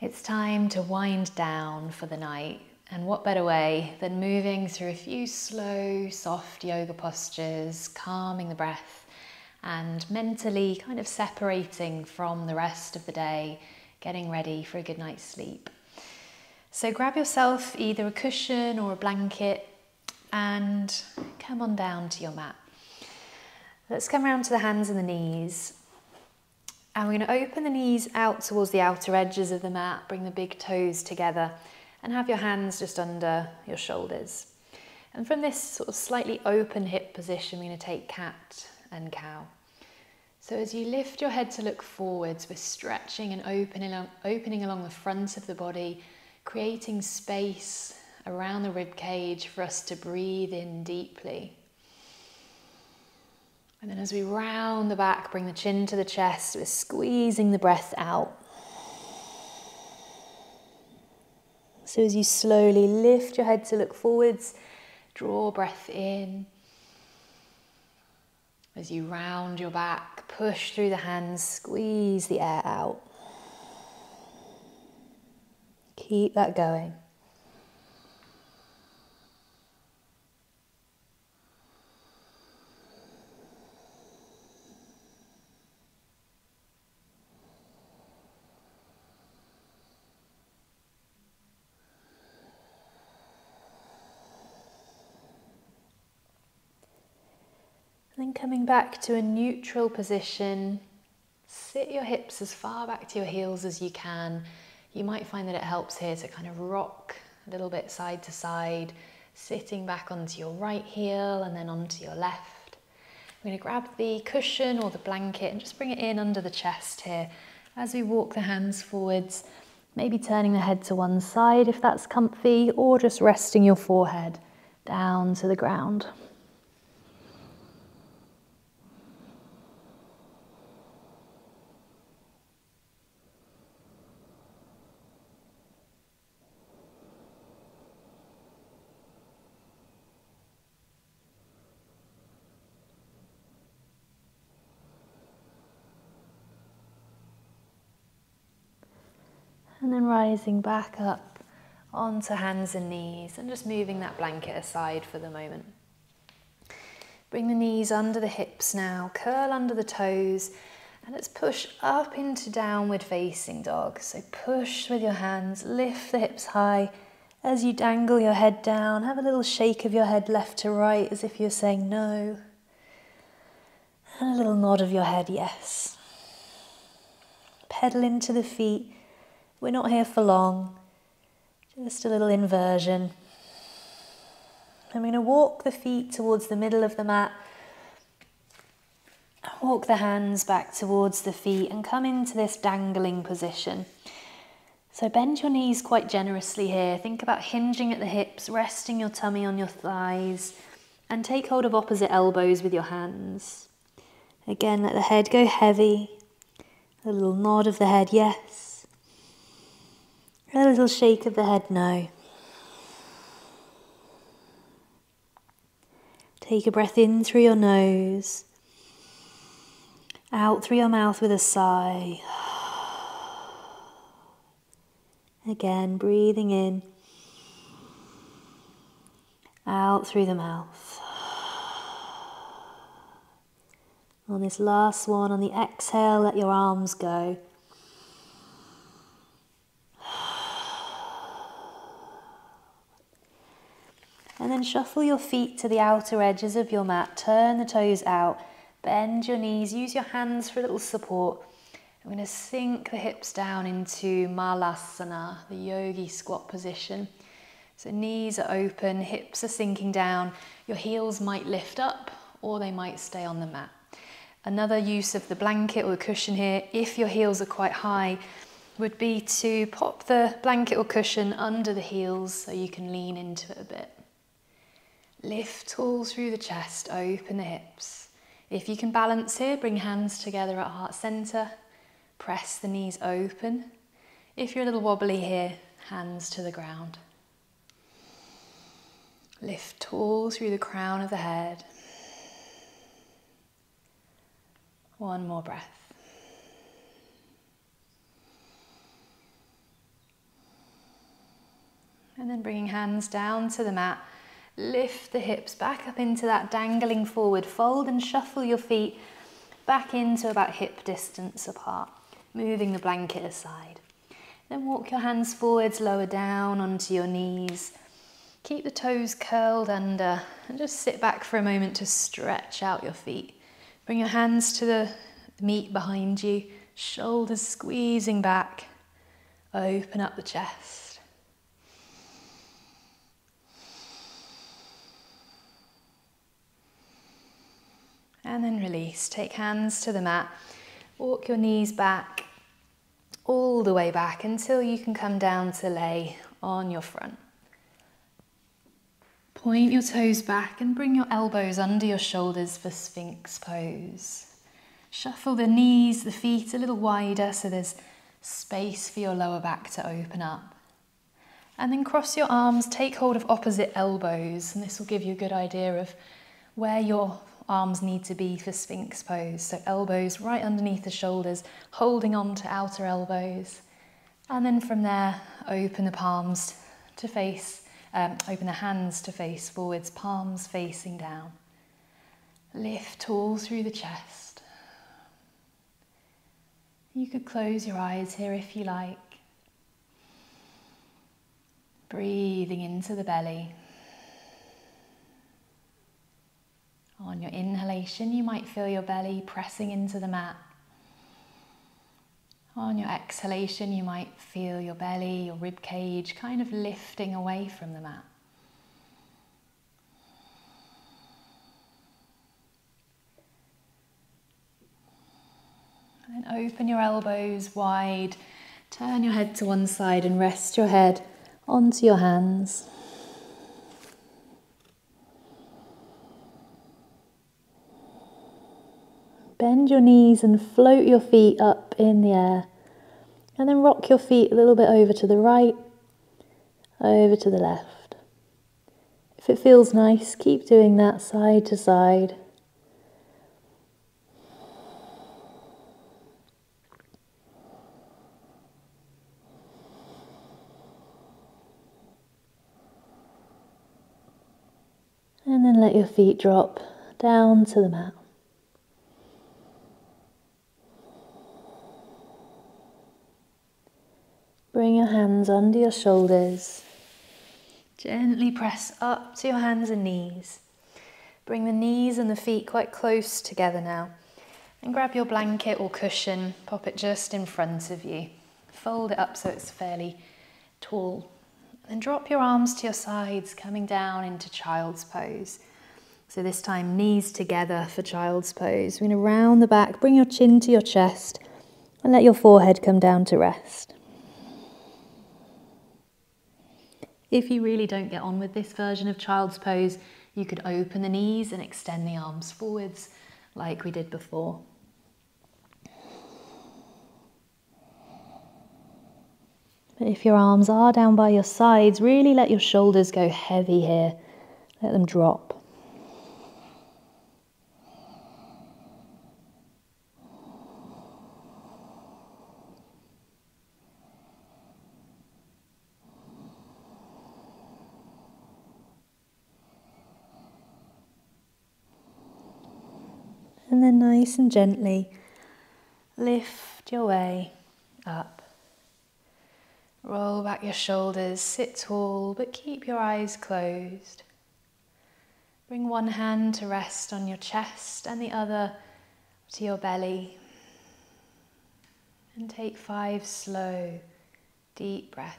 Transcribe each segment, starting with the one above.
It's time to wind down for the night, and what better way than moving through a few slow, soft yoga postures, calming the breath and mentally kind of separating from the rest of the day, getting ready for a good night's sleep. So grab yourself either a cushion or a blanket and come on down to your mat. Let's come around to the hands and the knees. And we're going to open the knees out towards the outer edges of the mat, bring the big toes together and have your hands just under your shoulders. And from this sort of slightly open hip position, we're going to take cat and cow. So as you lift your head to look forwards, we're stretching and opening along the front of the body, creating space around the rib cage for us to breathe in deeply. And then as we round the back, bring the chin to the chest, we're squeezing the breath out. So as you slowly lift your head to look forwards, draw breath in. As you round your back, push through the hands, squeeze the air out. Keep that going. Then coming back to a neutral position, sit your hips as far back to your heels as you can. You might find that it helps here to kind of rock a little bit side to side, sitting back onto your right heel and then onto your left. I'm going to grab the cushion or the blanket and just bring it in under the chest here as we walk the hands forwards, maybe turning the head to one side if that's comfy, or just resting your forehead down to the ground. And then rising back up onto hands and knees and just moving that blanket aside for the moment. Bring the knees under the hips now, curl under the toes, and let's push up into downward facing dog. So push with your hands, lift the hips high as you dangle your head down. Have a little shake of your head left to right as if you're saying no. And a little nod of your head, yes. Pedal into the feet. We're not here for long, just a little inversion. I'm going to walk the feet towards the middle of the mat, walk the hands back towards the feet and come into this dangling position. So bend your knees quite generously here. Think about hinging at the hips, resting your tummy on your thighs, and take hold of opposite elbows with your hands. Again, let the head go heavy, a little nod of the head, yes. A little shake of the head, no. Take a breath in through your nose, out through your mouth with a sigh. Again, breathing in, out through the mouth. On this last one, on the exhale, let your arms go. And then shuffle your feet to the outer edges of your mat, turn the toes out, bend your knees, use your hands for a little support. I'm going to sink the hips down into Malasana, the yogi squat position. So knees are open, hips are sinking down, your heels might lift up or they might stay on the mat. Another use of the blanket or the cushion here, if your heels are quite high, would be to pop the blanket or cushion under the heels so you can lean into it a bit. Lift tall through the chest, open the hips. If you can balance here, bring hands together at heart center, press the knees open. If you're a little wobbly here, hands to the ground. Lift tall through the crown of the head. One more breath. then bringing hands down to the mat. Lift the hips back up into that dangling forward fold and shuffle your feet back into about hip distance apart, moving the blanket aside. Then walk your hands forwards, lower down onto your knees. Keep the toes curled under and just sit back for a moment to stretch out your feet. Bring your hands to the meat behind you, shoulders squeezing back. Open up the chest. And then release. Take hands to the mat. Walk your knees back, all the way back until you can come down to lay on your front. Point your toes back and bring your elbows under your shoulders for Sphinx pose. Shuffle the knees, the feet a little wider so there's space for your lower back to open up. And then cross your arms, take hold of opposite elbows, and this will give you a good idea of where your arms need to be for Sphinx pose. So elbows right underneath the shoulders, holding on to outer elbows. And then from there, open the palms to face, open the hands to face forwards, palms facing down. Lift tall through the chest. You could close your eyes here if you like. Breathing into the belly. On your inhalation, you might feel your belly pressing into the mat. On your exhalation, you might feel your belly, your rib cage kind of lifting away from the mat. And open your elbows wide, turn your head to one side and rest your head onto your hands. Bend your knees and float your feet up in the air. And then rock your feet a little bit over to the right, over to the left. If it feels nice, keep doing that side to side. And then let your feet drop down to the mat. Bring your hands under your shoulders. Gently press up to your hands and knees. Bring the knees and the feet quite close together now. And grab your blanket or cushion, pop it just in front of you. Fold it up so it's fairly tall. And drop your arms to your sides, coming down into child's pose. So this time, knees together for child's pose. We're going to round the back, bring your chin to your chest, and let your forehead come down to rest. If you really don't get on with this version of child's pose, you could open the knees and extend the arms forwards like we did before. But if your arms are down by your sides, really let your shoulders go heavy here. Let them drop. And then nice and gently lift your way up. Roll back your shoulders, sit tall, but keep your eyes closed. Bring one hand to rest on your chest and the other to your belly. And take 5 slow, deep breaths.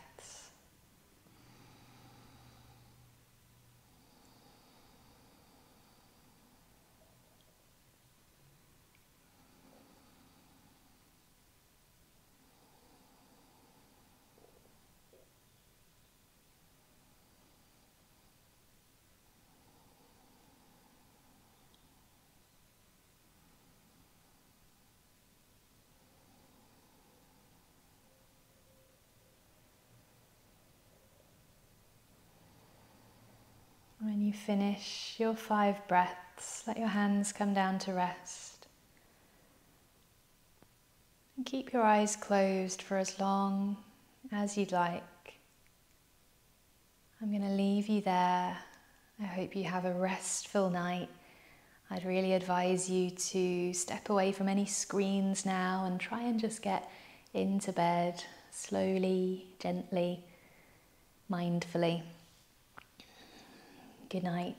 When you finish your 5 breaths, let your hands come down to rest. And keep your eyes closed for as long as you'd like. I'm going to leave you there. I hope you have a restful night. I'd really advise you to step away from any screens now and try and just get into bed slowly, gently, mindfully. Good night.